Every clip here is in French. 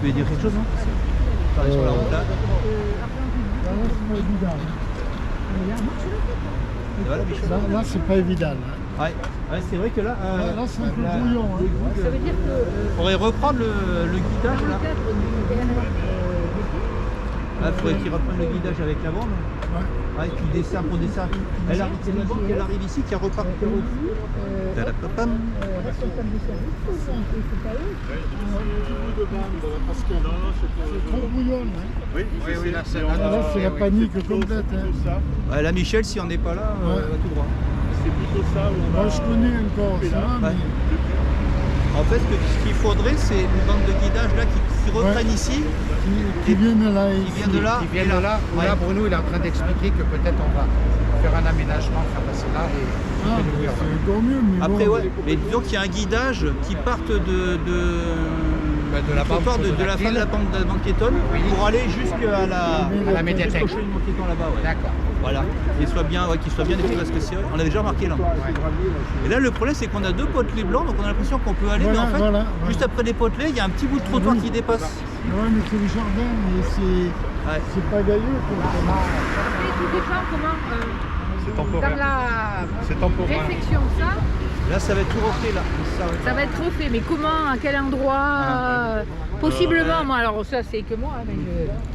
Tu veux dire quelque chose, non? Pareil sur la route là. Et voilà, Michel. Là, c'est pas évident. Ouais, ouais, c'est vrai que là, Là, c'est un peu brouillon. Ça veut dire que on pourrait reprendre le guidage dans le là. cadre du DNR Là, il faudrait qu'il reprenne le guidage avec la bande. Ouais, qui dessert pour desservir. Elle arrive, c'est la bande qui arrive ici, qui repart au Pérou. responsable du service, c'est pas eux. Parce que c'est trop brouillon. Oui, là, c'est Là, c'est la panique complète. Ouais, là, Michel, si on n'est pas là, on va tout droit. C'est plutôt ça où Moi, je connais encore ça, mais... En fait, ce qu'il faudrait, c'est une bande de guidage là qui reprenne ici. Qui viennent là, Qui vient de là. Qui viennent de là, où là, Bruno, il est en train d'expliquer que peut-être on va faire un aménagement, faire passer là et c'est encore mieux, mais Après, bon. ouais, mais disons qu'il y a un guidage qui parte de la bande de la fin de la bande piétonne pour aller jusqu'à la médiathèque. jusqu'au cheminement piéton là-bas. Ouais. D'accord. Voilà, qu'il soit bien défini parce que c'est vrai, on avait déjà remarqué là. Et là, le problème, c'est qu'on a deux potelets blancs, donc on a l'impression qu'on peut aller, mais en fait, juste après les potelets, il y a un petit bout de trottoir qui dépasse. Ouais, mais c'est le jardin, mais c'est pas gailleux. Après, tout dépend comment, C'est dans temporaire. la C'est temporaire. réflexion, Là, ça va être tout refait là. ça va être refait, mais comment, à quel endroit possiblement, moi, alors ça c'est que moi, mais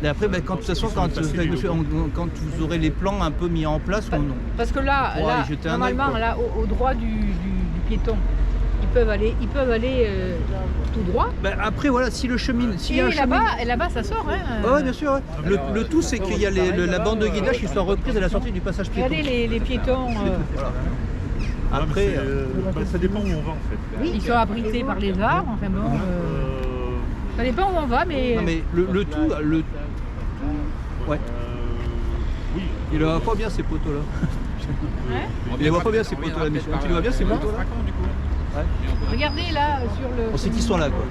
Et après, ben, de toute façon, quand vous aurez les plans un peu mis en place, parce que là, Pour aller jeter un œil, normalement, quoi. là, au droit du piéton, ils peuvent aller tout droit. ben, après, voilà, si le chemin. S'il y a un chemin. Et là-bas, ça sort. Hein. Ouais, bien sûr. Ouais. Le tout, c'est qu'il y a la bande de guidage qui soit reprise à la sortie du passage piéton. Regardez les piétons, Voilà. Après, ça dépend où on va en fait. ils sont abrités par les arbres. Enfin bon, ça dépend où on va, mais. non, mais le tout. Ouais. Oui. Il ne voit pas bien ces poteaux là. Ouais. Il ne voit pas bien ces poteaux là, Michel. Tu les vois bien ces poteaux là? Ouais. Regardez là sur le. On sait qui sont là quoi.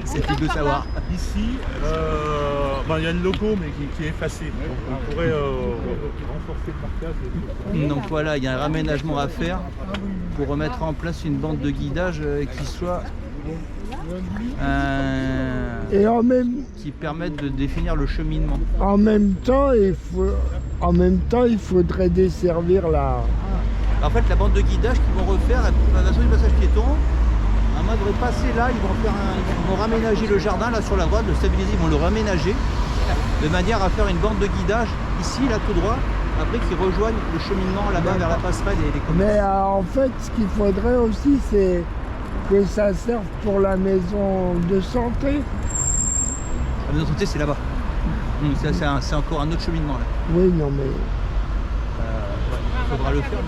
C'est plus de savoir. Ici, il y a le logo mais qui est effacé. Donc on pourrait renforcer le marquage. Donc voilà, il y a un raménagement à faire pour remettre en place une bande de guidage qui soit Et qui permette de définir le cheminement. en même temps, il faudrait desservir la... En fait, la bande de guidage qu'ils vont refaire à la sortie du passage piéton, un moment devrait passer là, ils vont raménager le jardin là sur la droite, le stabiliser, ils vont le raménager de manière à faire une bande de guidage ici, là tout droit, après qu'ils rejoignent le cheminement là-bas vers la passerelle et les commerces. Mais en fait, ce qu'il faudrait aussi, c'est que ça serve pour la maison de santé. La maison de santé, c'est là-bas. C'est encore un autre cheminement là. Oui, non, mais... Il faudra le faire.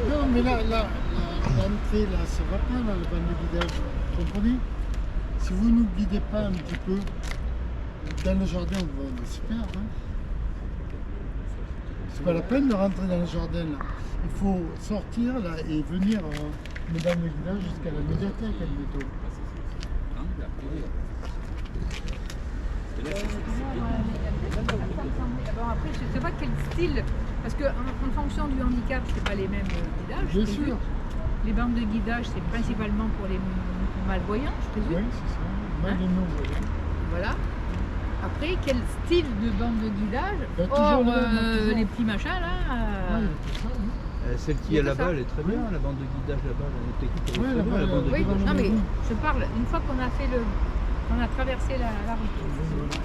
Non, mais là, l'entrée, là, ça va pas, là, le banc de guidage. Vous comprenez? Si vous ne nous guidez pas un petit peu, dans le jardin, on va se perdre. Hein. C'est pas la peine de rentrer dans le jardin, là. Il faut sortir, là, et venir le banc de guidage jusqu'à la médiathèque, admettons. Bon, après, je ne sais pas quel style, parce qu'en fonction du handicap, c'est pas les mêmes guidages. Bien je présume. sûr. Les bandes de guidage, c'est principalement pour les malvoyants, je présume. Oui, c'est ça. Mal de nous, oui. Voilà. Après, quel style de bande de guidage? Bah, toujours Or, toujours. les petits machins là. Ouais, c'est ça, oui. Celle qui est là-bas, elle est très bien, la bande de guidage là-bas. Ouais, La là-bas, bande de Oui, guidage. non mais je parle une fois qu'on a fait qu'on a traversé la route.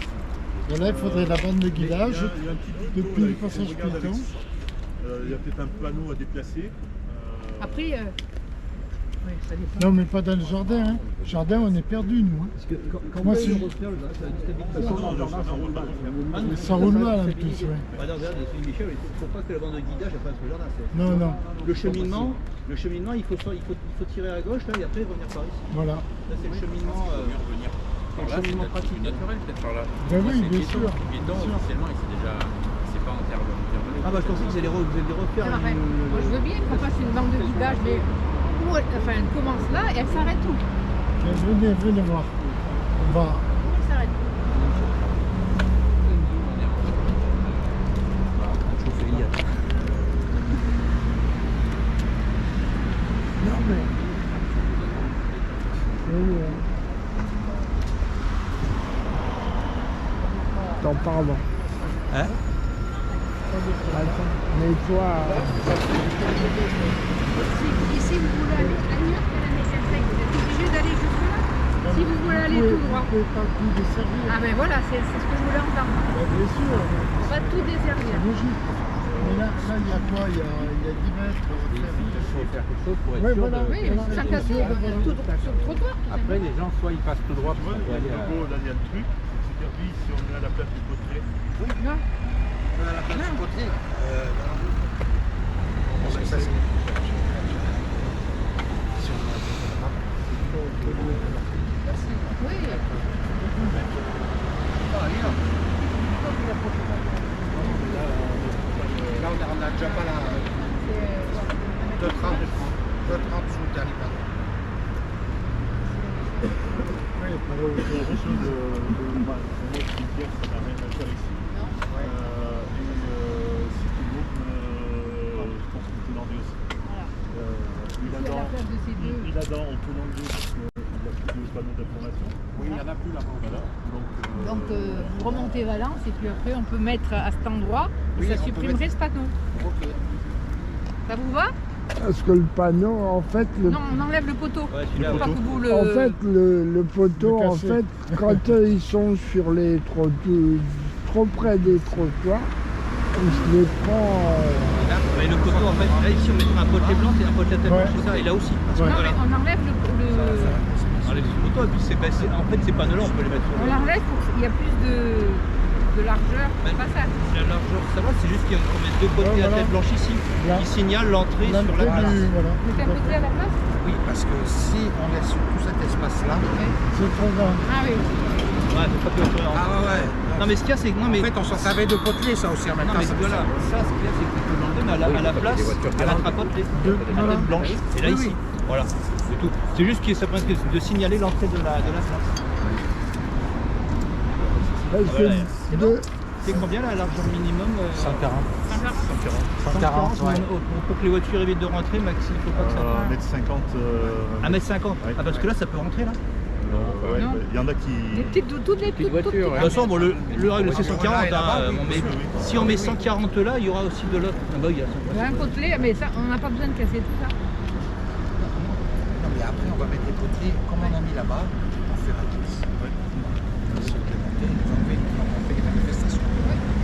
Voilà, il faudrait la bande de guidage Il y a un petit bout depuis d'eau, le là, passage il faut regarder piéton. avec. Il y a peut-être un panneau à déplacer. Après, oui, ça dépend. Non, mais pas dans le jardin. Hein. Jardin, on est perdu, nous. Hein. Parce que quand Moi, vous si- allez le refaire, ça va déstabiliser. Ça roule mal en plus, ouais. Regarde, c'est Michel, il ne faut pas que la bande de guidage elle passe au jardin. Non, non. Le cheminement, il faut tirer à gauche là, et après revenir par ici. Voilà. Là, c'est le cheminement, c'est le cheminement pratique. Naturel peut-être par là. Ben oui, bien sûr. Piéton, officiellement, c'est pas en terre de. Ah bah je pensais que vous allez refaire Alors, moi, je veux bien qu'on fasse une bande de guidage, mais où elle commence là et elle s'arrête où? Venez voir. On va. Elle s'arrête où? chauffer Eliade. Non, mais. Attends, pardon. Hein? Attends, mais toi... Ici, vous voulez aller à la nuit, à la médiathèque, vous êtes obligé d'aller jusque-là. Si vous voulez aller tout droit. Vous ne pouvez pas tout desservir. Ah ben voilà, c'est ce que je voulais entendre. Bien sûr. On va tout desservir. C'est logique. Mais là, il y a quoi? Il y a 10 mètres. Il faut faire quelque chose pour être Ouais, sûr voilà. de... Oui, ça casse tout sur le trottoir. tout Après, les gens, soit ils passent tout droit pour Ouais, aller le à... logo, là, il y a le truc. C'est-à-dire, lui, si on est à la place du côté, simplement. Non. À la place du côté. Ça, c'est... Oui. Là, on n'a déjà pas la... 2,30 sous le dernier panneau. Oui, il y a quelque chose de moi, qui me dit que ça n'a rien à faire ici. Si tout le monde, je pense qu'on peut l'enlever aussi. Il a dans, on peut l'enlever parce qu'il n'y a plus de panneaux d'information. Oui, il n'y en a plus là-bas. Voilà. Donc vous remontez Valence et puis après on peut mettre à cet endroit et Oui, ça on peut supprimerait mettre- ce panneau. Ok. Ça vous va? Parce que le panneau, en fait, Non, on enlève le poteau. Ouais, Faut celui-là, pas ouais. que vous le... en fait, le poteau, Le en casser. fait, quand ils sont sur les trottoirs, trop près des trottoirs, on se les prend. Mais le poteau, en fait, là ici on mettra un potelet blanc et un potelet à tête Ouais. blanche, c'est ça, et là aussi. Parce que Non, voilà, mais on enlève on enlève ce poteau et puis en fait ces panneaux-là on peut les mettre sur on le... l'enlève pour qu'il y a plus de largeur Mais- de passage. La largeur, ça va, c'est juste qu'on met deux potelets à voilà. tête blanche ici, Là. qui signalent l'entrée sur la L'entrée place. du... Voilà. Vous faites un potelet à la place? Oui, parce que si on laisse tout cet espace-là... C'est trop grand. Ah oui. Ouais, faut pas que tu Ah ouais. Non mais ce qu'il y a c'est que... Non mais... En fait, on s'en servait de poteler ça aussi en même Non temps. mais ça nous voilà, sert. ça ce qu'il y a c'est que tu peux l'enlever mais à la place, à l'attrapotelet, à la tête blanche. Et là Oui, ici, oui. voilà, c'est tout. C'est juste que ça permet de signaler l'entrée de la place. Parce que Voilà. de- C'est combien la largeur minimum 140. 140, ouais. Pour que les voitures évitent de rentrer, Maxi, il faut pas que ça... 1m50. 1m50. Ouais. Ah parce que là ça peut rentrer là. Non, ouais, Non. il y en a qui. Des petites, toutes les petites voitures. De toute façon, bon, le règle c'est 140. Voilà, et là-bas, hein, oui, on met- oui, oui. si on met 140 là, il y aura aussi de l'autre. Ah bah, il y a 140. Un potelet, mais ça, on n'a pas besoin de casser tout ça. Non, mais après, on va mettre des potelets comme on a mis là-bas pour faire un kiss. Si on les monter, les enlever quand on fait les manifestations.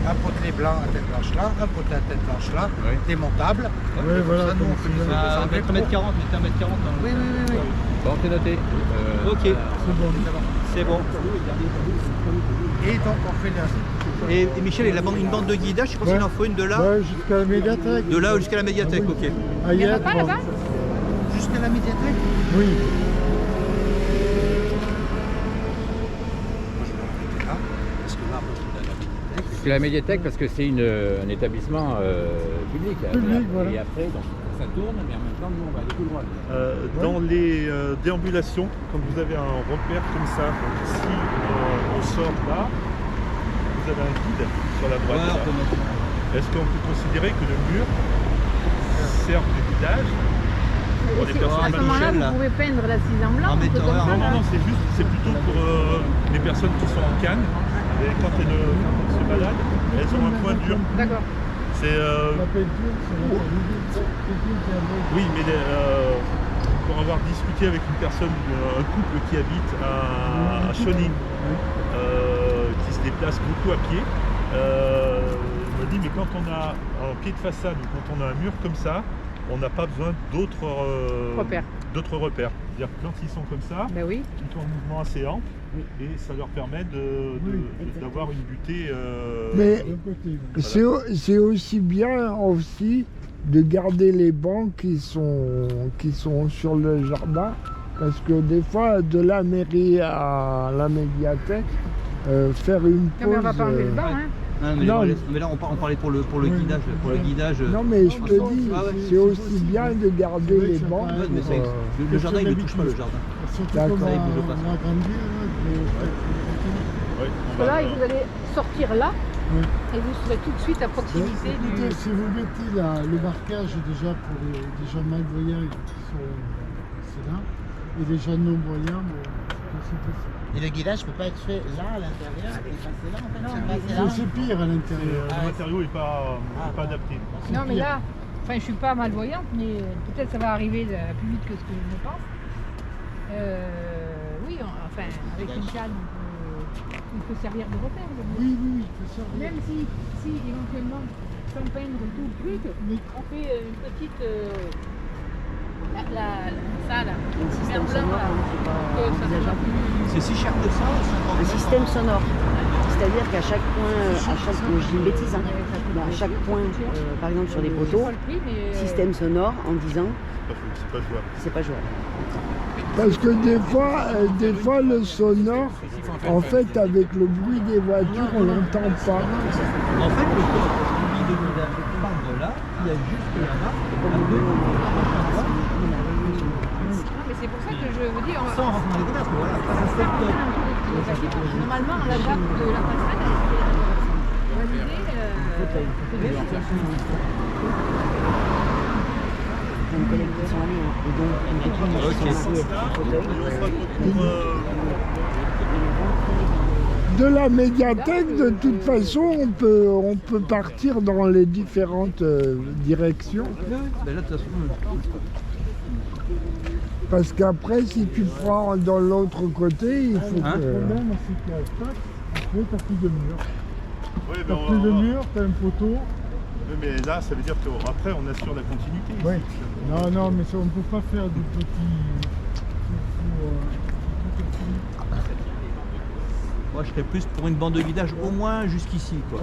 Un potelet blanc à tête blanche là, un potelet à tête blanche là, démontable. Ouais, voilà. Ça, nous, on peut les enlever. Ah, mettre 1m40, mettez 1m40. Oui, oui, oui, oui. Bon, c'est noté. Ok, c'est bon. Et donc, on fait les... Et Michel, il a une bande de guidage, je sais pas s'il en faut une de là. Ouais, jusqu'à la médiathèque. De là jusqu'à la médiathèque, ok. Ah, Il n'y en a hier, pas bon. là-bas? Jusqu'à la médiathèque. Oui. Là, parce que là, on va la médiathèque. C'est la médiathèque parce que c'est un établissement public. Public, voilà. Et après, donc, ça tourne, mais en même temps, nous, on va aller tout droit. Dans les déambulations, quand vous avez un repère comme ça, si on sort là, vous avez un guide sur la droite. Ouais, on peut mettre- Est-ce qu'on peut considérer que le mur sert de guidage pour les Et personnes à ce moment-là, Michel, là. vous pouvez peindre la cise en blanc. En un peu mettant- comme ça, Non, non, là. non, c'est plutôt pour les personnes qui sont en canne. Et quand elles se baladent, elles ont un point dur. D'accord. C'est La peinture, c'est la peinture qui est avec. oui, mais pour avoir discuté avec une personne, un couple qui habite à Chauny, qui se déplace beaucoup à pied, il m'a dit mais quand on a un pied de façade ou quand on a un mur comme ça, on n'a pas besoin d'autres Repères. d'autres repères. C'est-à-dire que quand ils sont comme ça, Ben oui. ils sont en mouvement assez ample et ça leur permet d'avoir une butée. Mais D'un côté, voilà. c'est aussi bien aussi de garder les bancs qui sont sur le jardin, parce que des fois, de la mairie à la médiathèque, faire une Non, mais on va pause. pas enlever le banc, hein. Non, Non, mais là on parlait pour le Oui. guidage. Pour le guidage. Non mais je te dis, Ah ouais. c'est aussi bien de garder Oui, les ça bancs. paraît, Ouais, mais pour, c'est- le jardin il ne touche pas le jardin. Surtout D'accord. comme Il bouge pas. on a grandi, là, Ouais, on Parce que va- là, vous allez sortir là Oui. et vous serez tout de suite à proximité Écoutez, du... si vous mettez le marquage déjà pour les gens malvoyants qui sont c'est là, Et les jeunes non-voyants, c'est possible. Et le guidage ne peut pas être fait là à l'intérieur et passer là en fait. C'est pire à l'intérieur. Le matériau n'est pas adapté. Non, mais là, enfin, je suis pas malvoyante, mais peut-être ça va arriver plus vite que ce que je me pense. Oui, enfin, avec une canne, il peut servir de repère. Oui, il peut servir. Même si éventuellement, sans peindre tout le truc, on fait une petite. Ça là, Un système merde, là, sonore, voilà. c'est pas Que ça soit envisageable. plus- C'est si cher que ça ou Un système sonore. C'est-à-dire qu'à chaque point, je dis une bêtise, hein, mais à chaque point, par exemple sur des Je sais poteaux, pas le prix, mais, système sonore en disant C'est pas jouable. c'est pas jouable. Parce que des fois le sonore, en fait, avec le bruit des voitures, on l'entend pas. En fait, le corps de guidage part de là, il y a juste là-bas, à deux, mais c'est pour ça que je vous dis, sans rentrer dans les détails, parce que voilà, ça se fait top. normalement, la date de la passerelle, elle est validée. Il y a une collègue qui sont allés, hein, et donc une copine qui sont assise avec un fauteuil. Et on sera pour De la médiathèque, de toute façon, on peut partir dans les différentes directions. Ben là, de toute façon, Parce qu'après, si tu prends dans l'autre côté, il faut Hein que... Le problème, c'est que tac, après, t'as plus de mur. Ouais, T'as plus de mur, t'as un poteau. Oui, mais là, ça veut dire qu'après, on assure la continuité. ici. Ouais. Non, mais ça, on ne peut pas faire des petits. moi, je serais plus pour une bande de guidage au moins jusqu'ici, quoi.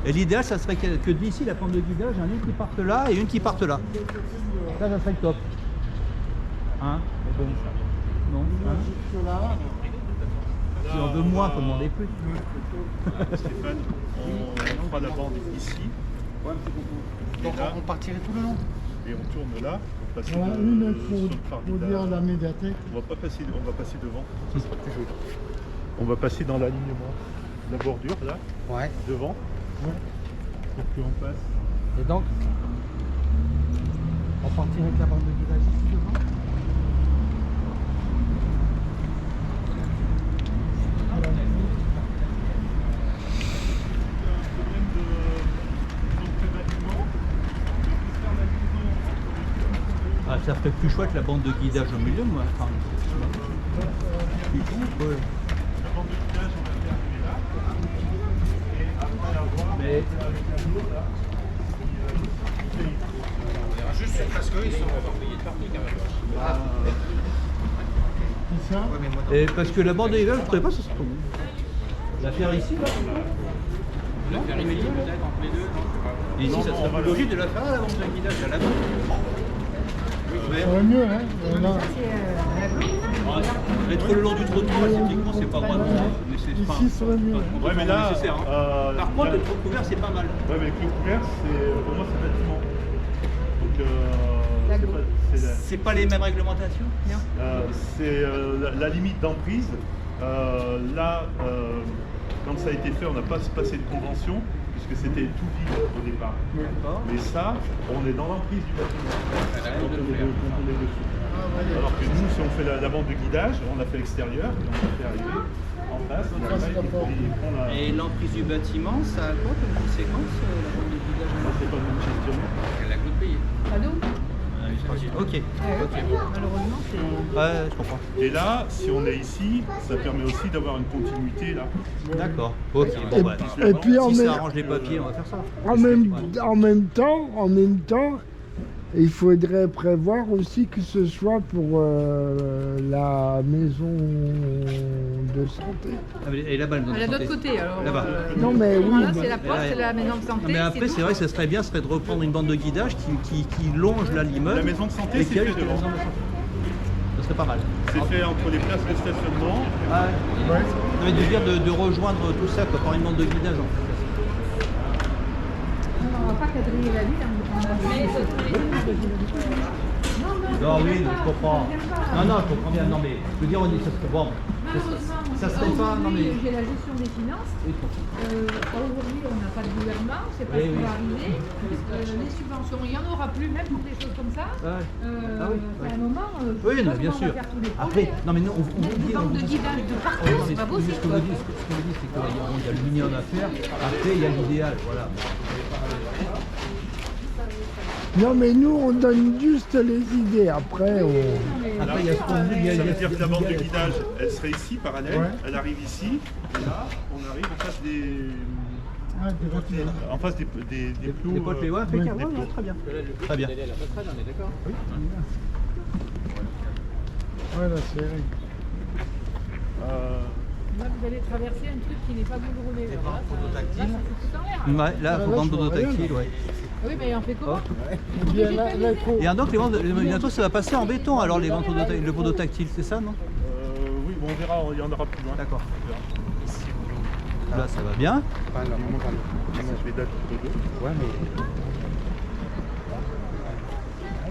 Et l'idéal, ça serait que d'ici la bande de guidage, il y en a une qui parte là et une qui parte là. Ça serait top. Hein? Mais bon, non. Hein? Si on veut moins, il faut demander plus. Stéphane, on fera la bande ici. Donc on partirait tout le long. Et on tourne là. On passe Voilà, une pour dire la médiathèque. on va passer devant. Ça sera plus joli. On va passer dans l'alignement. La bordure là, Ouais. devant. Pour qu'on passe. Et donc, on partirait avec la bande de guidage ici devant. Ah, ça ferait plus chouette la bande de guidage au milieu, moi. Enfin, du coup, ouais. La bande de guidage, on va faire arriver là. Et après avoir. Mais Juste parce qu'ils sont payés de partie quand même. Qui ça? et parce que la bande de guidage, je ne trouvais pas ce serait bon. La faire ici, là. La faire ici, peut-être entre les deux, non? Et ici, ça serait plus logique de la faire à la bande de guidage, à la bande. Ça va mieux, hein? Là. Être le long du trottoir, esthétiquement, c'est pas vraiment. Mais c'est pas. Ici, ça va mieux. Ouais, mais là. nécessaire. Hein. Par contre, le trou couvert, c'est pas mal. Ouais, mais le couvert, pour moi, c'est bâtiment. Donc, C'est pas les mêmes réglementations? c'est la limite d'emprise. Là, quand ça a été fait, on n'a pas passé de convention, puisque c'était tout vide au départ. Mais ça, on est dans l'emprise du bâtiment. Quand on est dessus. Alors que nous, si on fait la bande de guidage, on a fait l'extérieur, et on l'a fait arriver en face. Et après, il prend la... Et l'emprise du bâtiment, ça a quoi comme conséquence, la bande de guidage? Ça, c'est pas nous gestionner. Elle a coûté payer. Cadeau. Ok. Malheureusement, c'est. Ouais, je comprends. Et là, si on est ici, ça permet aussi d'avoir une continuité là. D'accord. Ok. Bon, bah, Et puis en si même, ça arrange les papiers, on va faire ça. en même temps, il faudrait prévoir aussi que ce soit pour la maison de santé. Ah, mais- Et là-bas, le Elle est de l'autre côté alors. Là-bas. Non mais oui, Là, c'est la porte, c'est la maison de santé. Mais après, c'est vrai que ça serait bien, serait de reprendre une bande de guidage qui longe là l'immeuble. La maison de santé, et c'est qui aille fait jusqu'à la devant. maison de santé. Ça serait pas mal. C'est fait entre les places de stationnement. Ouais. Non, mais de dire de rejoindre tout ça quoi, par une bande de guidage en fait. On va pas quadriller la ville. Non, non, Non, oui, je comprends. Non, non, je comprends bien. Non, mais je veux dire, ça serait bon. Ça serait pas. Non, mais. J'ai la gestion des finances. Aujourd'hui, on n'a pas de gouvernement, c'est pas ce qui va arriver. Les subventions, il n'y en aura plus, même pour des choses comme ça. À un moment, oui, non, bien sûr. Après, non, mais non, on dit. De guidage de partout, c'est pas possible. Ce qu'on me dit, c'est qu'il y a le minimum à faire. Après, il y a l'idéal, voilà. Non, mais nous, on donne juste les idées. Après, on... Après, il y a ce qu'on dit. Ça veut dire que la bande de guidage, elle serait ici, parallèle, elle arrive ici, et là, on arrive en face des... en face des plots. Des potelets, ouais, impeccable, ouais, très bien. Très bien. La passerelle, on est d'accord? Oui. Voilà, c'est vrai. Là, vous allez traverser un truc qui n'est pas goudronné. Là, ça fout tout en l'air. Ouais, là, il faut vendre photo-tactile, ouais. Oui, mais on fait comment? Et donc, bientôt, ça va passer en béton, alors, les ventes le photo-tactile, c'est ça, non? Oui, bon, on verra, il y en aura plus loin. D'accord. Là, ça va bien. Je vais dater de deux. Ouais, mais...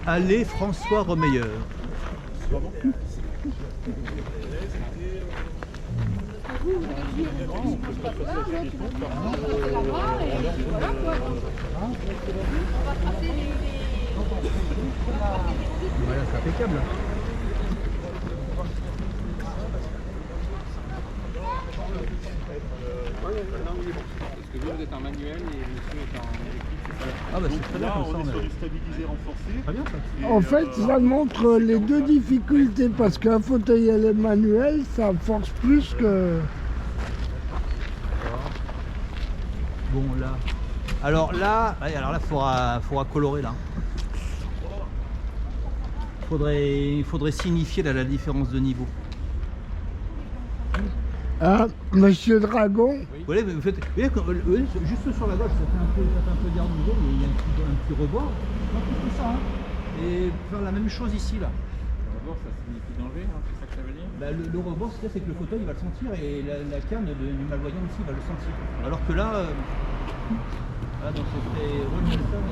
Allez, François Remeilleur. Voilà, c'est impeccable. Parce que vous êtes en manuel et monsieur est en électrique. Ah bah c'est très bien Là, comme ça. on est sur du stabilisé renforcé. Très bien ça. En fait, ça montre les deux difficultés parce qu'un fauteuil à manuel, ça force plus que... Bon là. Alors là, faudra colorer là. Il faudrait signifier là, la différence de niveau. Ah, Monsieur Dragon, Vous voyez, juste sur la gauche, ça fait un peu d'air nouveau, mais il y a un petit rebord. Donc c'est ça, hein. Et faire la même chose ici là. Le rebord, ça signifie danger, hein, c'est ça que ça veut dire? Bah, le rebord, c'est que le fauteuil il va le sentir et la canne du malvoyant aussi va le sentir. Alors que là, donc ce serait Rollinson,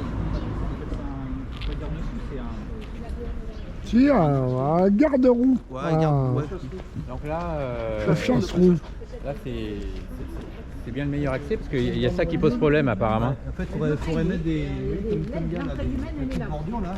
on va dire dessus, c'est un. si, un garde-roue. Ouais, Ah, ouais. Donc là, ça chasse-roue. là c'est bien le meilleur accès parce qu'il y a ça qui pose problème apparemment. En fait, il faudrait mettre des. Comme il y a là, des petites bordures là.